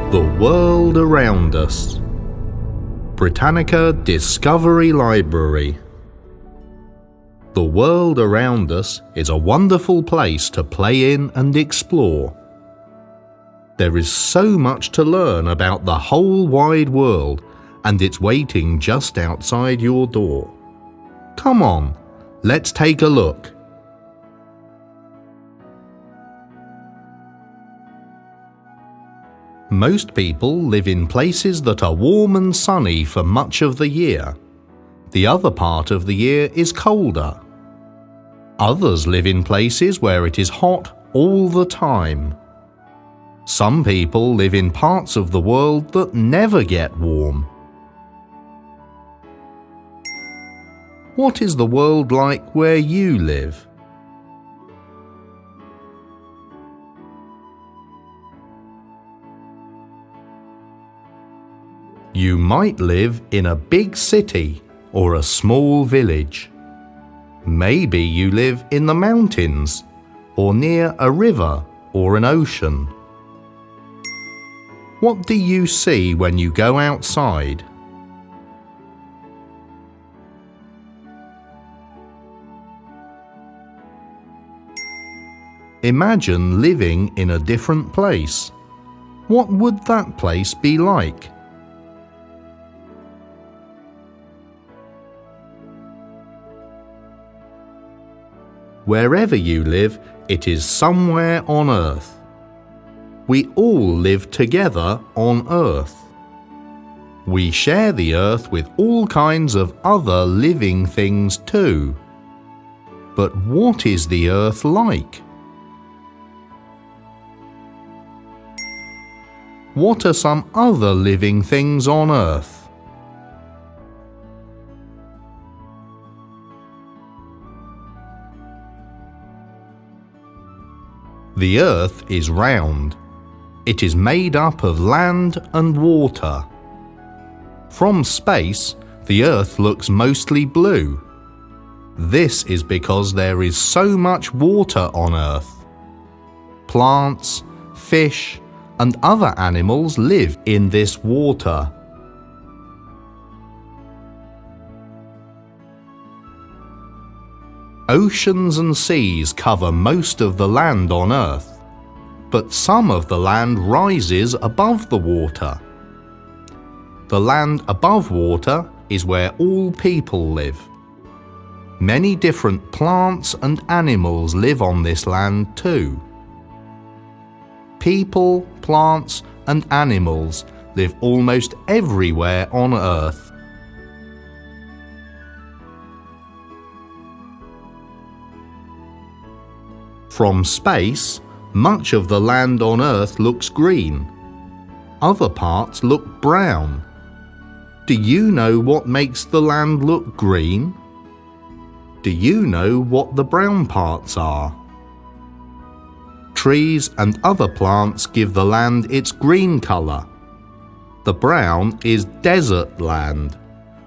The world around us. Britannica Discovery Library. The world around us is a wonderful place to play in and explore. There is so much to learn about the whole wide world, and it's waiting just outside your door. Come on, let's take a look. Most people live in places that are warm and sunny for much of the year. The other part of the year is colder. Others live in places where it is hot all the time. Some people live in parts of the world that never get warm. What is the world like where you live? You might live in a big city or a small village. Maybe you live in the mountains or near a river or an ocean. What do you see when you go outside? Imagine living in a different place. What would that place be like? Wherever you live, it is somewhere on Earth. We all live together on Earth. We share the Earth with all kinds of other living things too. But what is the Earth like? What are some other living things on Earth? The Earth is round. It is made up of land and water. From space, the Earth looks mostly blue. This is because there is so much water on Earth. Plants, fish, and other animals live in this water. Oceans and seas cover most of the land on Earth, but some of the land rises above the water. The land above water is where all people live. Many different plants and animals live on this land too. People, plants, and animals live almost everywhere on Earth. From space, much of the land on Earth looks green. Other parts look brown. Do you know what makes the land look green? Do you know what the brown parts are? Trees and other plants give the land its green color. The brown is desert land,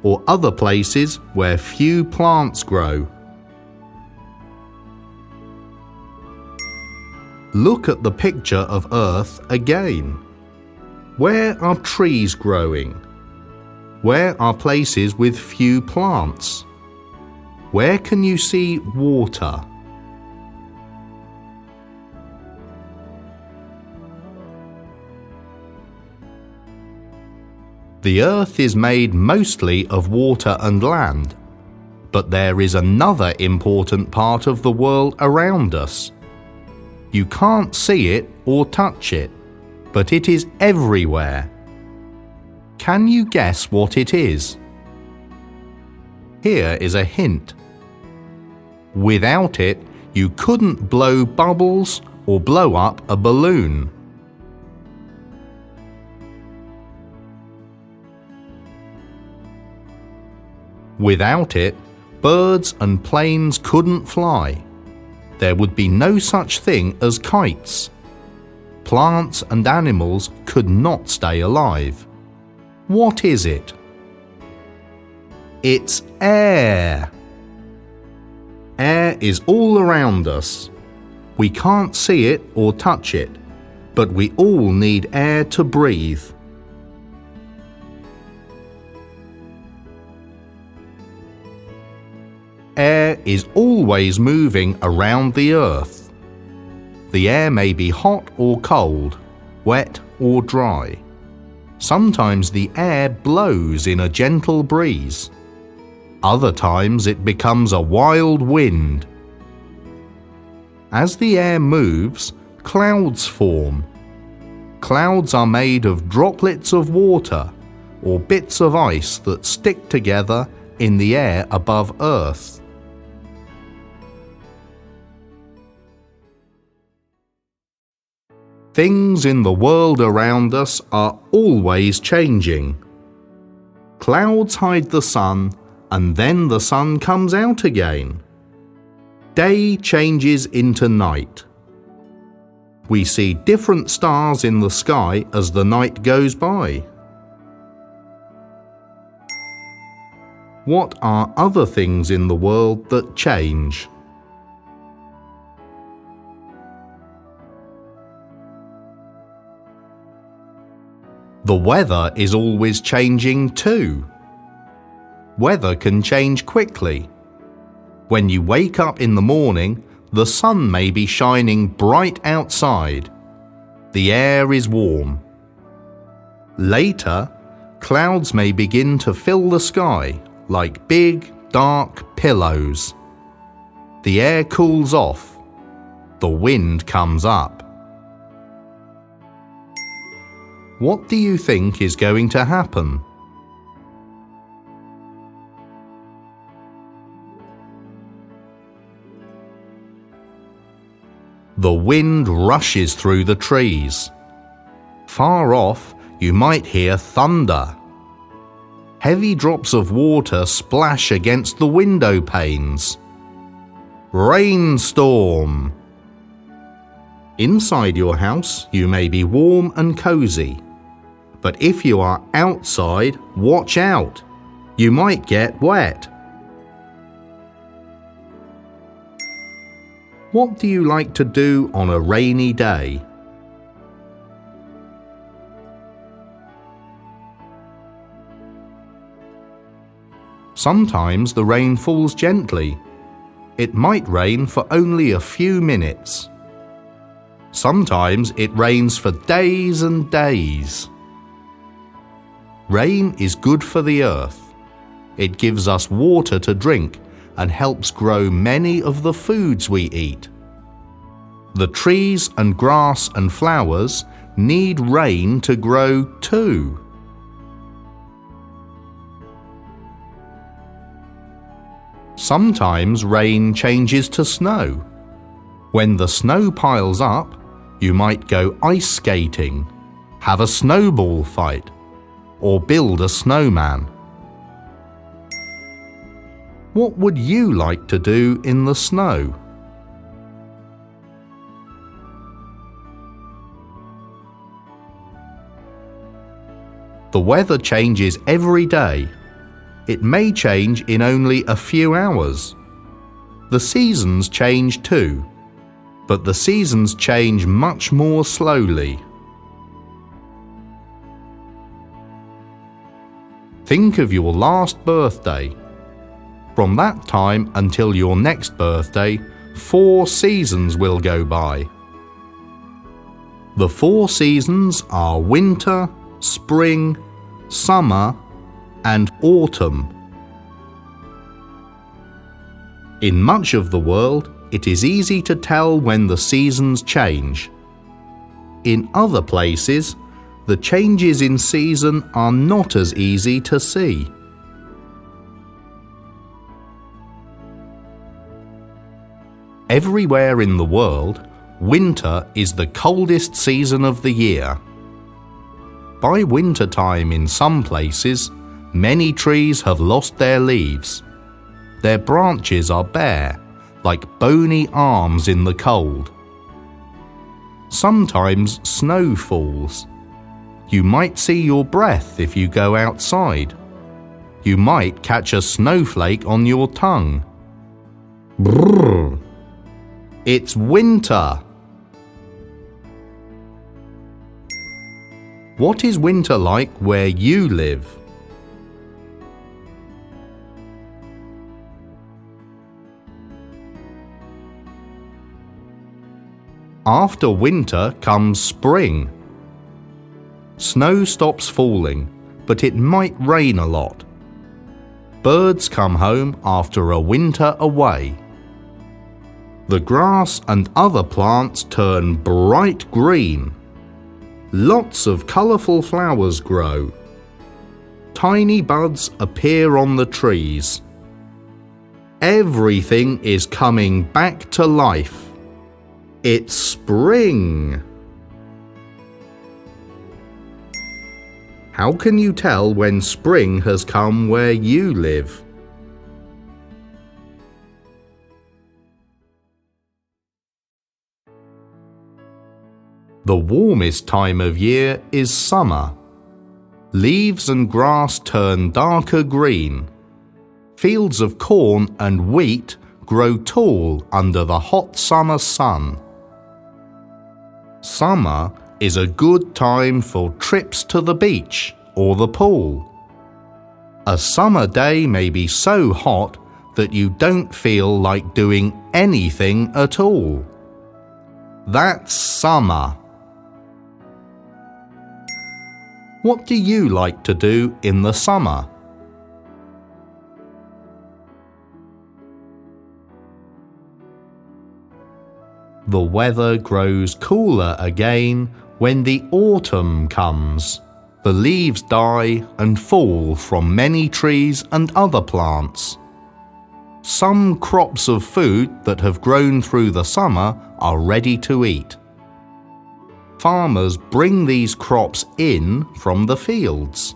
or other places where few plants grow. Look at the picture of Earth again. Where are trees growing? Where are places with few plants? Where can you see water? The Earth is made mostly of water and land, but there is another important part of the world around us. You can't see it or touch it, but it is everywhere. Can you guess what it is? Here is a hint. Without it, you couldn't blow bubbles or blow up a balloon. Without it, birds and planes couldn't fly. There would be no such thing as kites. Plants and animals could not stay alive. What is it? It's air. Air is all around us. We can't see it or touch it, but we all need air to breathe. Air is always moving around the earth. The air may be hot or cold, wet or dry. Sometimes the air blows in a gentle breeze. Other times it becomes a wild wind. As the air moves, clouds form. Clouds are made of droplets of water or bits of ice that stick together in the air above Earth. Things in the world around us are always changing. Clouds hide the sun, and then the sun comes out again. Day changes into night. We see different stars in the sky as the night goes by. What are other things in the world that change? The weather is always changing too. Weather can change quickly. When you wake up in the morning, the sun may be shining bright outside. The air is warm. Later, clouds may begin to fill the sky like big, dark pillows. The air cools off. The wind comes up. What do you think is going to happen? The wind rushes through the trees. Far off, you might hear thunder. Heavy drops of water splash against the window panes. Rainstorm! Inside your house, you may be warm and cozy. But if you are outside, watch out. You might get wet. What do you like to do on a rainy day? Sometimes the rain falls gently. It might rain for only a few minutes. Sometimes it rains for days and days. Rain is good for the earth. It gives us water to drink and helps grow many of the foods we eat. The trees and grass and flowers need rain to grow too. Sometimes rain changes to snow. When the snow piles up, you might go ice skating, have a snowball fight, or build a snowman. What would you like to do in the snow? The weather changes every day. It may change in only a few hours. The seasons change too, but the seasons change much more slowly. Think of your last birthday. From that time until your next birthday, 4 seasons will go by. The 4 seasons are winter, spring, summer, and autumn. In much of the world, it is easy to tell when the seasons change. In other places, the changes in season are not as easy to see. Everywhere in the world, winter is the coldest season of the year. By winter time in some places, many trees have lost their leaves. Their branches are bare, like bony arms in the cold. Sometimes snow falls. You might see your breath if you go outside. You might catch a snowflake on your tongue. Brrr! It's winter! What is winter like where you live? After winter comes spring. Snow stops falling, but it might rain a lot. Birds come home after a winter away. The grass and other plants turn bright green. Lots of colourful flowers grow. Tiny buds appear on the trees. Everything is coming back to life. It's spring. How can you tell when spring has come where you live? The warmest time of year is summer. Leaves and grass turn darker green. Fields of corn and wheat grow tall under the hot summer sun. Summer is a good time for trips to the beach or the pool. A summer day may be so hot that you don't feel like doing anything at all. That's summer. What do you like to do in the summer? The weather grows cooler again when the autumn comes. The leaves die and fall from many trees and other plants. Some crops of food that have grown through the summer are ready to eat. Farmers bring these crops in from the fields.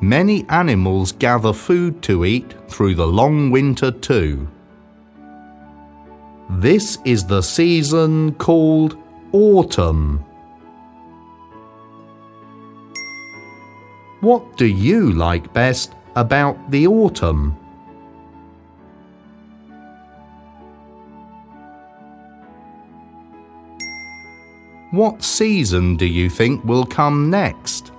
Many animals gather food to eat through the long winter too. This is the season called autumn. What do you like best about the autumn? What season do you think will come next?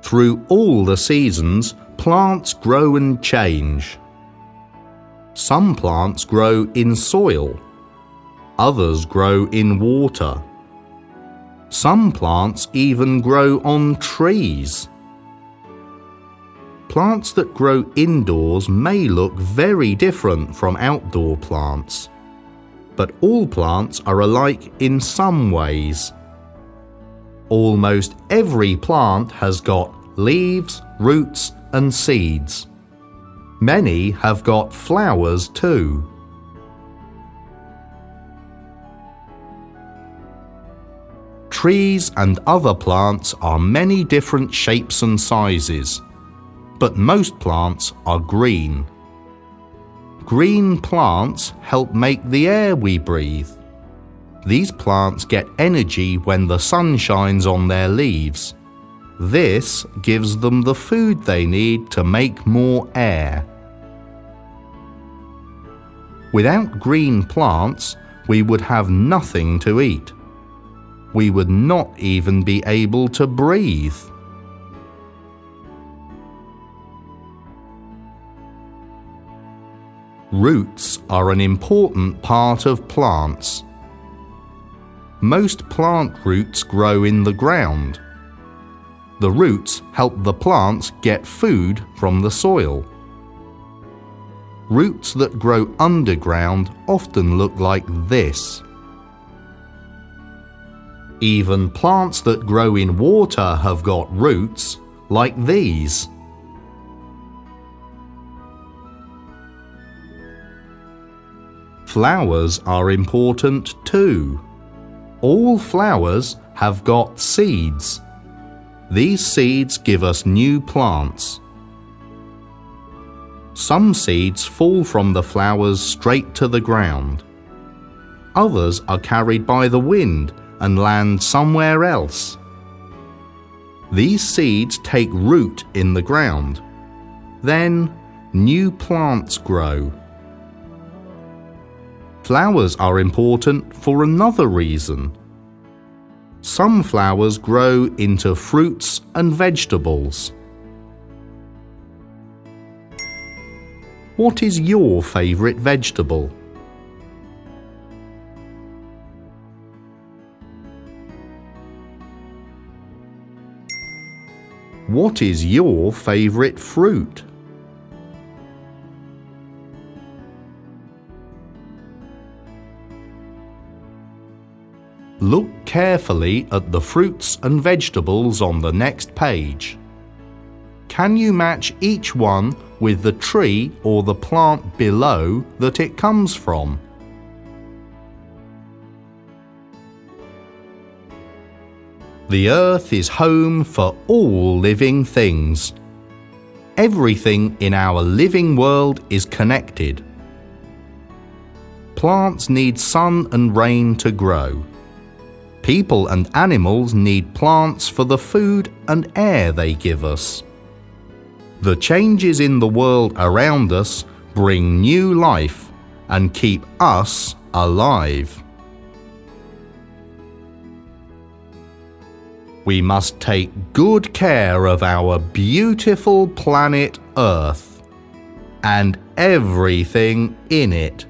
Through all the seasons, plants grow and change. Some plants grow in soil. Others grow in water. Some plants even grow on trees. Plants that grow indoors may look very different from outdoor plants, but all plants are alike in some ways. Almost every plant has got leaves, roots, and seeds. Many have got flowers too. Trees and other plants are many different shapes and sizes, but most plants are green. Green plants help make the air we breathe. These plants get energy when the sun shines on their leaves. This gives them the food they need to make more air. Without green plants, we would have nothing to eat. We would not even be able to breathe. Roots are an important part of plants. Most plant roots grow in the ground. The roots help the plants get food from the soil. Roots that grow underground often look like this. Even plants that grow in water have got roots, like these. Flowers are important too. All flowers have got seeds. These seeds give us new plants. Some seeds fall from the flowers straight to the ground. Others are carried by the wind and land somewhere else. These seeds take root in the ground. Then new plants grow. Flowers are important for another reason. Some flowers grow into fruits and vegetables. What is your favourite vegetable? What is your favourite fruit? Look carefully at the fruits and vegetables on the next page. Can you match each one with the tree or the plant below that it comes from? The earth is home for all living things. Everything in our living world is connected. Plants need sun and rain to grow. People and animals need plants for the food and air they give us. The changes in the world around us bring new life and keep us alive. We must take good care of our beautiful planet Earth and everything in it.